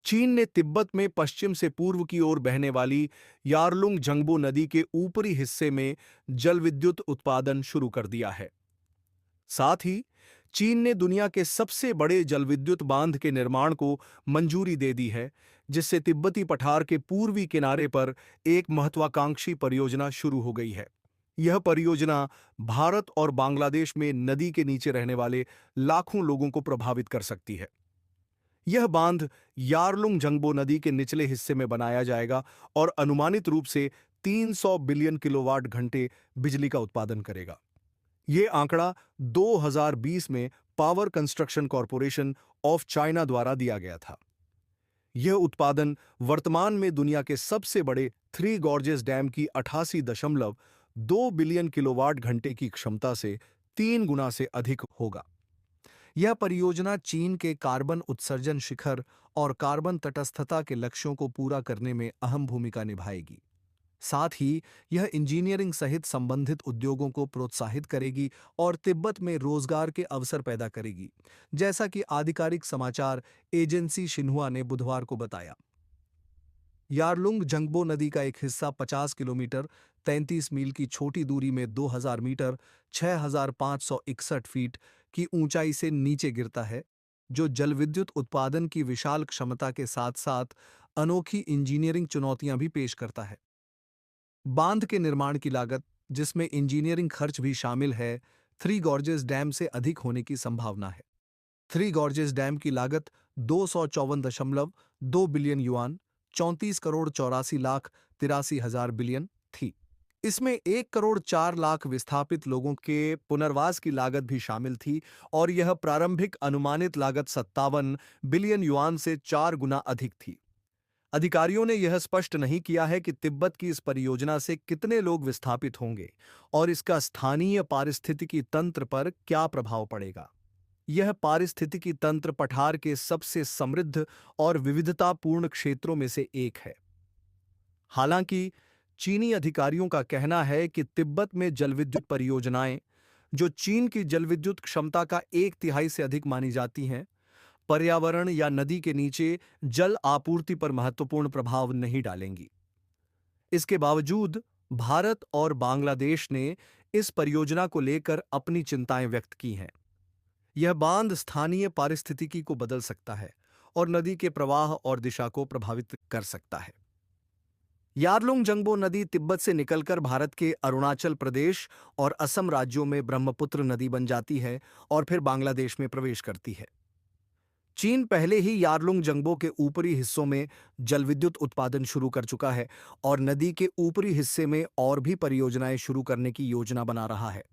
चीन ने तिब्बत में पश्चिम से पूर्व की ओर बहने वाली यारलुंग जंगबो नदी के ऊपरी हिस्से में जलविद्युत उत्पादन शुरू कर दिया है। साथ ही चीन ने दुनिया के सबसे बड़े जलविद्युत बांध के निर्माण को मंजूरी दे दी है, जिससे तिब्बती पठार के पूर्वी किनारे पर एक महत्वाकांक्षी परियोजना शुरू हो गई है। यह परियोजना भारत और बांग्लादेश में नदी के नीचे रहने वाले लाखों लोगों को प्रभावित कर सकती है। यह बांध यारलुंग जंगबो नदी के निचले हिस्से में बनाया जाएगा और अनुमानित रूप से 300 बिलियन किलोवाट घंटे बिजली का उत्पादन करेगा। ये आंकड़ा 2020 में power construction corporation of China द्वारा दिया गया था। यह उत्पादन वर्तमान में दुनिया के सबसे बड़े थ्री गॉर्जेस डैम की 88.2 बिलियन किलोवाट घंटे की क्षमता से 3 गुना से अधिक होगा। यह परियोजना चीन के कार्बन उत्सर्जन शिखर और कार्बन तटस्थता के लक्ष्यों को पूरा करने में अहम भूमिका निभाएगी। साथ ही यह इंजीनियरिंग सहित संबंधित उद्योगों को प्रोत्साहित करेगी और तिब्बत में रोजगार के अवसर पैदा करेगी, जैसा कि आधिकारिक समाचार एजेंसी शिन्हुआ ने बुधवार को बताया। यारलुंग जंगबो नदी का एक हिस्सा 50 किलोमीटर 33 मील की छोटी दूरी में 2000 मीटर 6561 फीट की ऊंचाई से नीचे गिरता है, जो जलविद्युत उत्पादन की विशाल क्षमता के साथ साथ अनोखी इंजीनियरिंग चुनौतियां भी पेश करता है। बांध के निर्माण की लागत, जिसमें इंजीनियरिंग खर्च भी शामिल है, थ्री गॉर्जेस डैम से अधिक होने की संभावना है। थ्री गॉर्जेस डैम की लागत 254.2 बिलियन युआन 34 करोड़ 84 लाख 83 हजार बिलियन थी। इसमें 1 करोड़ 4 लाख विस्थापित लोगों के पुनर्वास की लागत भी शामिल थी और यह प्रारंभिक अनुमानित लागत 57 बिलियन युआन से 4 गुना अधिक थी। अधिकारियों ने यह स्पष्ट नहीं किया है कि तिब्बत की इस परियोजना से कितने लोग विस्थापित होंगे और इसका स्थानीय पारिस्थितिकी तंत्र पर क्या प्रभाव पड़ेगा। यह पारिस्थितिकी तंत्र पठार के सबसे समृद्ध और विविधतापूर्ण क्षेत्रों में से एक है। हालांकि चीनी अधिकारियों का कहना है कि तिब्बत में जलविद्युत परियोजनाएं, जो चीन की जलविद्युत क्षमता का 1/3 से अधिक मानी जाती हैं, पर्यावरण या नदी के नीचे जल आपूर्ति पर महत्वपूर्ण प्रभाव नहीं डालेंगी। इसके बावजूद भारत और बांग्लादेश ने इस परियोजना को लेकर अपनी चिंताएं व्यक्त की हैं। यह बांध स्थानीय पारिस्थितिकी को बदल सकता है और नदी के प्रवाह और दिशा को प्रभावित कर सकता है। यारलुंग जंगबो नदी तिब्बत से निकलकर भारत के अरुणाचल प्रदेश और असम राज्यों में ब्रह्मपुत्र नदी बन जाती है और फिर बांग्लादेश में प्रवेश करती है। चीन पहले ही यारलुंग जंगबो के ऊपरी हिस्सों में जलविद्युत उत्पादन शुरू कर चुका है और नदी के ऊपरी हिस्से में और भी परियोजनाएं शुरू करने की योजना बना रहा है।